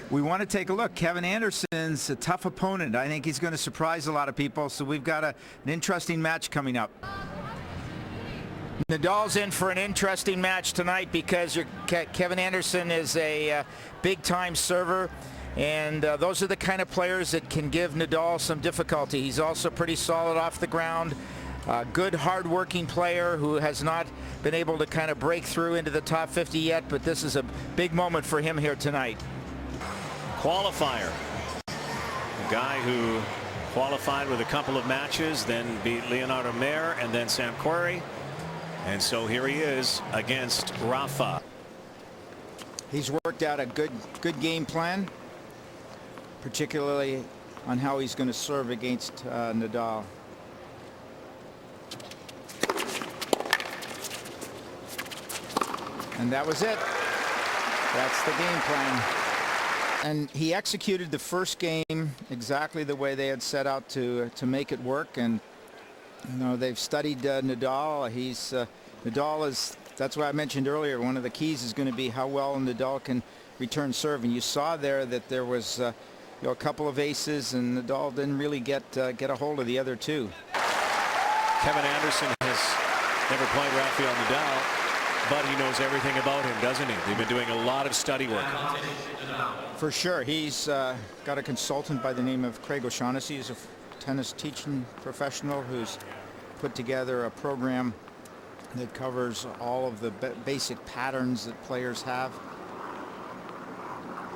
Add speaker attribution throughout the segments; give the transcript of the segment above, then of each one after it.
Speaker 1: We want to take a look. Kevin Anderson's a tough opponent. I think he's going to surprise a lot of people, so we've got an interesting match coming up. Nadal's in for an interesting match tonight because Kevin Anderson is a big-time server, and those are the kind of players that can give Nadal some difficulty. He's also pretty solid off the ground. Good, hard-working player who has not been able to kind of break through into the top 50 yet, but this is a big moment for him here tonight.
Speaker 2: Qualifier. A guy who qualified with a couple of matches, then beat Leonardo Mayer and then Sam Querrey. And so here he is against Rafa.
Speaker 1: He's worked out a good game plan, particularly on how he's going to serve against Nadal. And that was it. That's the game plan. And he executed the first game exactly the way they had set out to make it work. And you know, they've studied Nadal. Nadal is, that's what I mentioned earlier, one of the keys is going to be how well Nadal can return serve. And you saw there that there was a couple of aces, and Nadal didn't really get a hold of the other two.
Speaker 2: Kevin Anderson has never played Rafael Nadal, but he knows everything about him, doesn't he? They've been doing a lot of study work.
Speaker 1: For sure. He's got a consultant by the name of Craig O'Shaughnessy. He's a tennis teaching professional who's put together a program that covers all of the basic patterns that players have,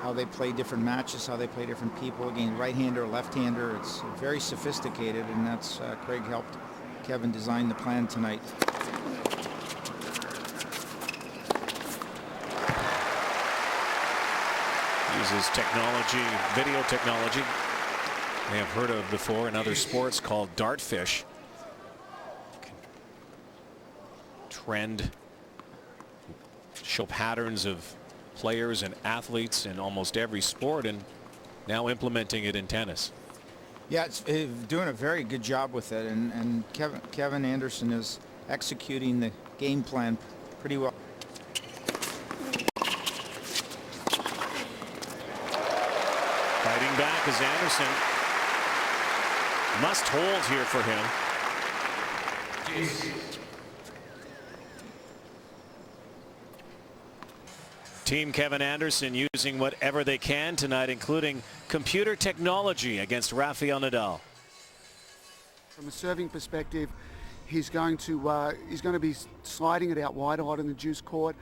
Speaker 1: how they play different matches, how they play different people, again, right-hander, left-hander. It's very sophisticated, and that's Craig helped Kevin design the plan tonight.
Speaker 2: Uses technology, video technology, they have heard of before in other sports, called dartfish. Trend, show patterns of players and athletes in almost every sport, and now implementing it in tennis.
Speaker 1: Yeah, it's doing a very good job with it, and Kevin Anderson is executing the game plan pretty well.
Speaker 2: Fighting back is Anderson. Must hold here for him. Team Kevin Anderson using whatever they can tonight, including computer technology against Rafael Nadal.
Speaker 3: From a serving perspective, he's going to be sliding it out wide a lot in the juice court,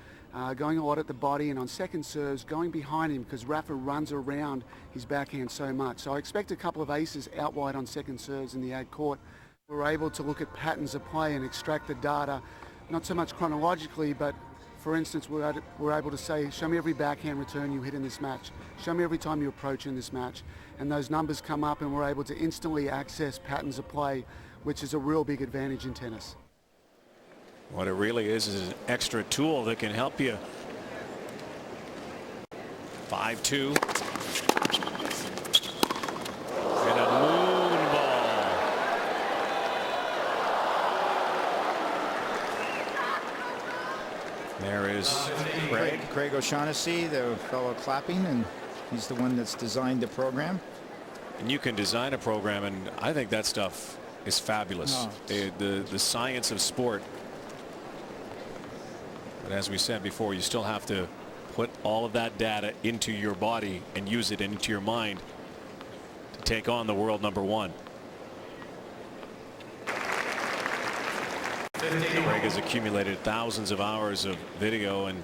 Speaker 3: going a lot at the body, and on second serves going behind him because Rafa runs around his backhand so much. So I expect a couple of aces out wide on second serves in the ad court. We're able to look at patterns of play and extract the data, not so much chronologically, but for instance, we're able to say, show me every backhand return you hit in this match. Show me every time you approach in this match. And those numbers come up, and we're able to instantly access patterns of play, which is a real big advantage in tennis.
Speaker 2: What it really is an extra tool that can help you. 5-2. And a moon ball. There is
Speaker 1: Craig O'Shaughnessy, the fellow clapping, and he's the one that's designed the program.
Speaker 2: And you can design a program, and I think that stuff is fabulous. The science of sport. But as we said before, you still have to put all of that data into your body and use it into your mind to take on the world number one. Craig has accumulated thousands of hours of video, and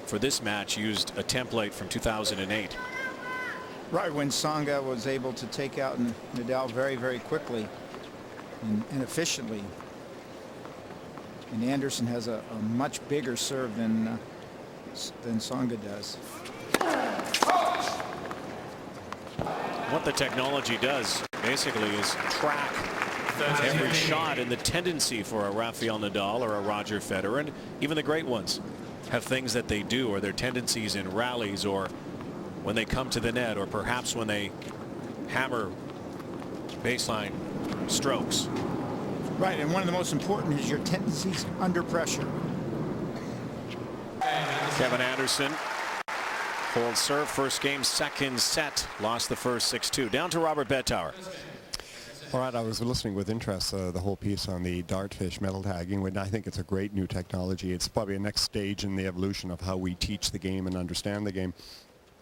Speaker 2: for this match used a template from 2008.
Speaker 1: Right when Tsonga was able to take out Nadal very, very quickly and efficiently. And Anderson has a much bigger serve than Tsonga does.
Speaker 2: What the technology does basically is track every shot, and the tendency for a Rafael Nadal or a Roger Federer, and even the great ones, have things that they do, or their tendencies in rallies, or when they come to the net, or perhaps when they hammer baseline strokes.
Speaker 1: Right, and one of the most important is your tendencies under pressure.
Speaker 2: Kevin Anderson Cold serve, first game, second set. Lost the first 6-2. Down to Robert Bettauer.
Speaker 4: All right, I was listening with interest the whole piece on the dartfish metal tagging, and I think it's a great new technology. It's probably a next stage in the evolution of how we teach the game and understand the game.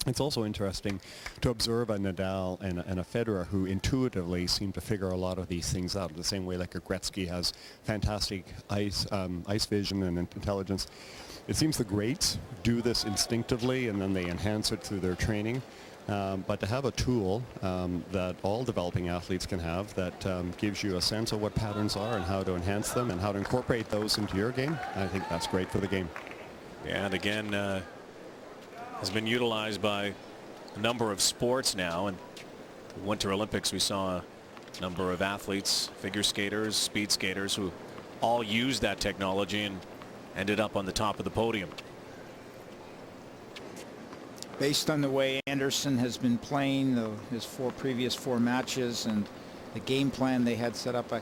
Speaker 4: It's also interesting to observe a Nadal and a Federer who intuitively seem to figure a lot of these things out, the same way like a Gretzky has fantastic ice vision and intelligence. It seems the greats do this instinctively and then they enhance it through their training. But to have a tool that all developing athletes can have that gives you a sense of what patterns are and how to enhance them and how to incorporate those into your game, I think that's great for the game.
Speaker 2: Yeah, and again, has been utilized by a number of sports now. And the Winter Olympics, we saw a number of athletes, figure skaters, speed skaters, who all used that technology and ended up on the top of the podium.
Speaker 1: Based on the way Anderson has been playing his previous four matches and the game plan they had set up, I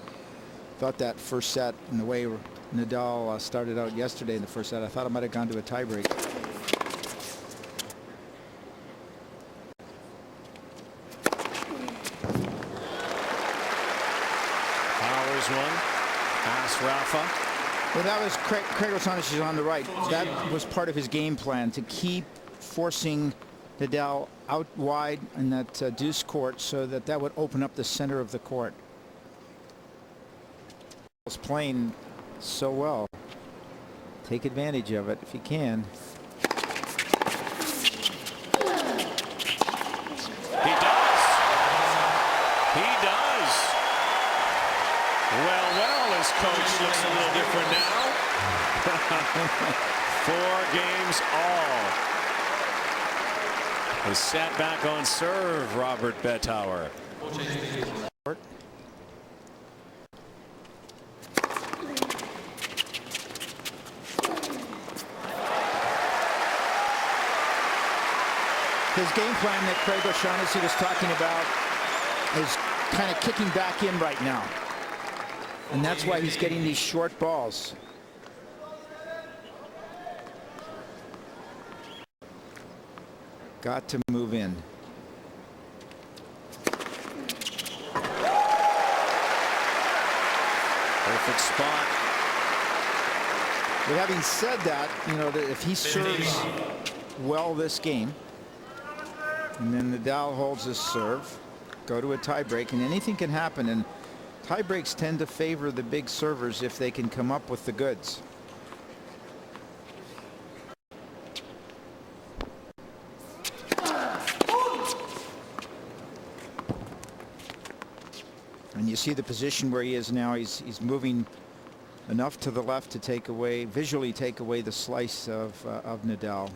Speaker 1: thought that first set and the way Nadal started out yesterday in the first set, I thought it might have gone to a tiebreak.
Speaker 2: Powers one, pass Rafa.
Speaker 1: Well, that was Craig O'Shaughnessy on the right. That was part of his game plan, to keep forcing Nadal out wide in that deuce court so that would open up the center of the court. He's playing so well. Take advantage of it if you can.
Speaker 2: He does. He does. Well, his coach looks a little different now. 4 games all. The set back on serve, Robert Bettauer.
Speaker 1: His game plan that Craig O'Shaughnessy was talking about is kind of kicking back in right now. And that's why he's getting these short balls. Got to move in.
Speaker 2: Perfect spot.
Speaker 1: But having said that, you know, that if he serves well this game, and then Nadal holds his serve, go to a tiebreak, and anything can happen. And tiebreaks tend to favor the big servers if they can come up with the goods. And you see the position where he is now. He's moving enough to the left to visually take away the slice of Nadal.